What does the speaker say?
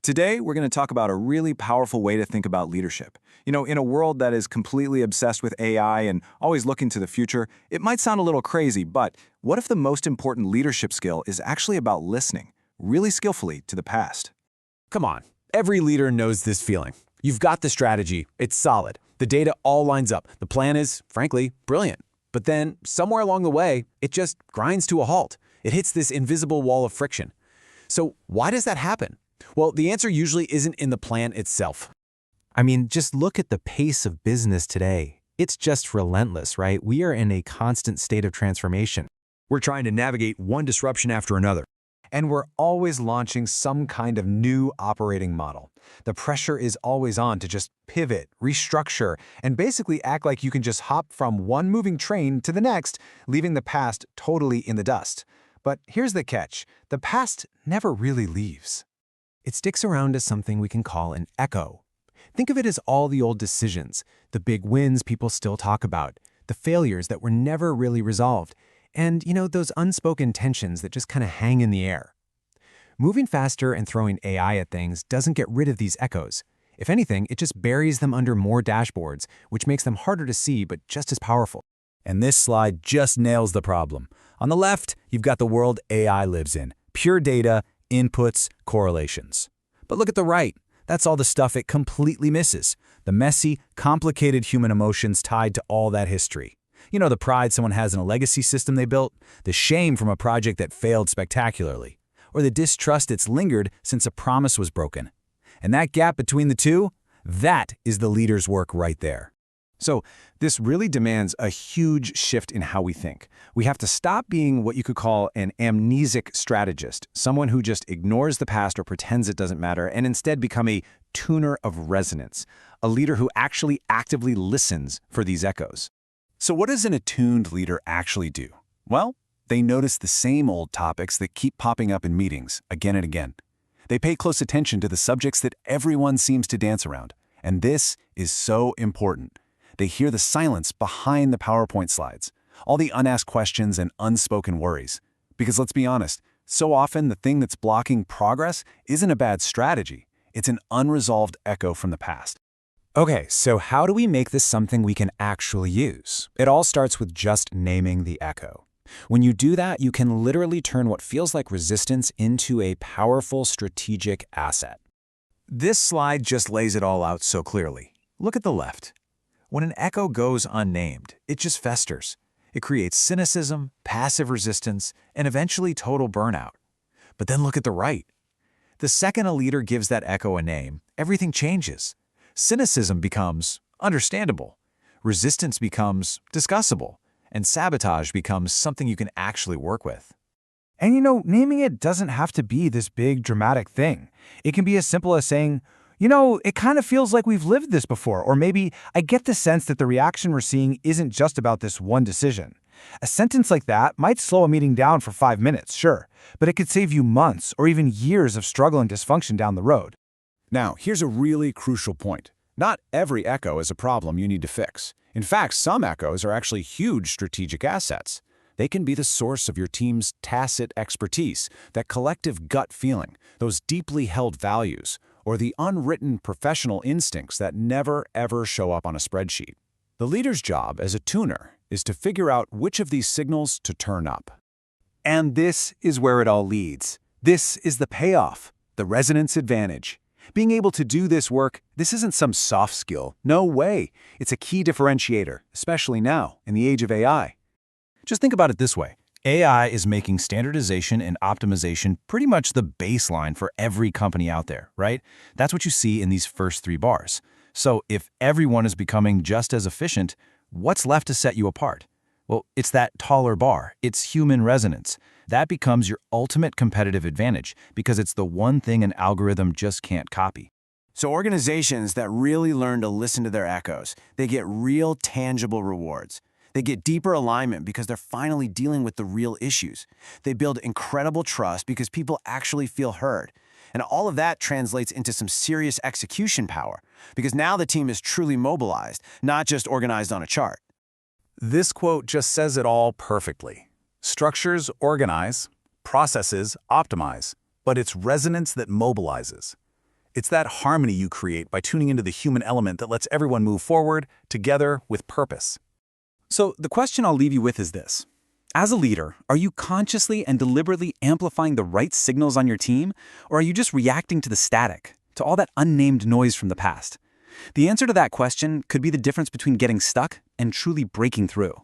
Today, we're going to talk about a really powerful way to think about leadership. In a world that is completely obsessed with AI and always looking to the future, it might sound a little crazy, but what if the most important leadership skill is actually about listening, really skillfully, to the past? Come on, every leader knows this feeling. You've got the strategy, it's solid. The data all lines up. The plan is, frankly, brilliant. But then, somewhere along the way, it just grinds to a halt. It hits this invisible wall of friction. So why does that happen? Well, the answer usually isn't in the plan itself. I mean, just look at the pace of business today. It's just relentless, right? We are in a constant state of transformation. We're trying to navigate one disruption after another. And we're always launching some kind of new operating model. The pressure is always on to just pivot, restructure, and basically act like you can just hop from one moving train to the next, leaving the past totally in the dust. But here's the catch. The past never really leaves. It sticks around as something we can call an echo. Think of it as all the old decisions, the big wins people still talk about, the failures that were never really resolved, and, those unspoken tensions that just kind of hang in the air. Moving faster and throwing AI at things doesn't get rid of these echoes. If anything, it just buries them under more dashboards, which makes them harder to see but just as powerful. And this slide just nails the problem. On the left, you've got the world AI lives in. Pure data, inputs, correlations. But look at the right. That's all the stuff it completely misses. The messy, complicated human emotions tied to all that history. The pride someone has in a legacy system they built, the shame from a project that failed spectacularly, or the distrust that's lingered since a promise was broken. And that gap between the two, that is the leader's work right there. So, this really demands a huge shift in how we think. We have to stop being what you could call an amnesic strategist, someone who just ignores the past or pretends it doesn't matter, and instead become a tuner of resonance, a leader who actually actively listens for these echoes. So what does an attuned leader actually do? Well, they notice the same old topics that keep popping up in meetings again and again. They pay close attention to the subjects that everyone seems to dance around. And this is so important. They hear the silence behind the PowerPoint slides, all the unasked questions and unspoken worries. Because let's be honest, so often the thing that's blocking progress isn't a bad strategy. It's an unresolved echo from the past. Okay, so how do we make this something we can actually use? It all starts with just naming the echo. When you do that, you can literally turn what feels like resistance into a powerful strategic asset. This slide just lays it all out so clearly. Look at the left. When an echo goes unnamed, it just festers. It creates cynicism, passive resistance, and eventually total burnout. But then look at the right. The second a leader gives that echo a name, everything changes. Cynicism becomes understandable, resistance becomes discussable, and sabotage becomes something you can actually work with. And naming it doesn't have to be this big dramatic thing. It can be as simple as saying, it kind of feels like we've lived this before, or maybe I get the sense that the reaction we're seeing isn't just about this one decision. A sentence like that might slow a meeting down for 5 minutes, sure, but it could save you months or even years of struggle and dysfunction down the road. Now, here's a really crucial point. Not every echo is a problem you need to fix. In fact, some echoes are actually huge strategic assets. They can be the source of your team's tacit expertise, that collective gut feeling, those deeply held values, or the unwritten professional instincts that never, ever show up on a spreadsheet. The leader's job as a tuner is to figure out which of these signals to turn up. And this is where it all leads. This is the payoff, the resonance advantage. Being able to do this work, this isn't some soft skill. No way. It's a key differentiator, especially now, in the age of AI. Just think about it this way. AI is making standardization and optimization pretty much the baseline for every company out there, right? That's what you see in these first 3 bars. So if everyone is becoming just as efficient, what's left to set you apart? Well, it's that taller bar. It's human resonance. That becomes your ultimate competitive advantage because it's the one thing an algorithm just can't copy. So organizations that really learn to listen to their echoes, they get real tangible rewards. They get deeper alignment because they're finally dealing with the real issues. They build incredible trust because people actually feel heard. And all of that translates into some serious execution power because now the team is truly mobilized, not just organized on a chart. This quote just says it all perfectly. Structures organize, processes optimize, but it's resonance that mobilizes. It's that harmony you create by tuning into the human element that lets everyone move forward, together, with purpose. So the question I'll leave you with is this. As a leader, are you consciously and deliberately amplifying the right signals on your team, or are you just reacting to the static, to all that unnamed noise from the past? The answer to that question could be the difference between getting stuck and truly breaking through.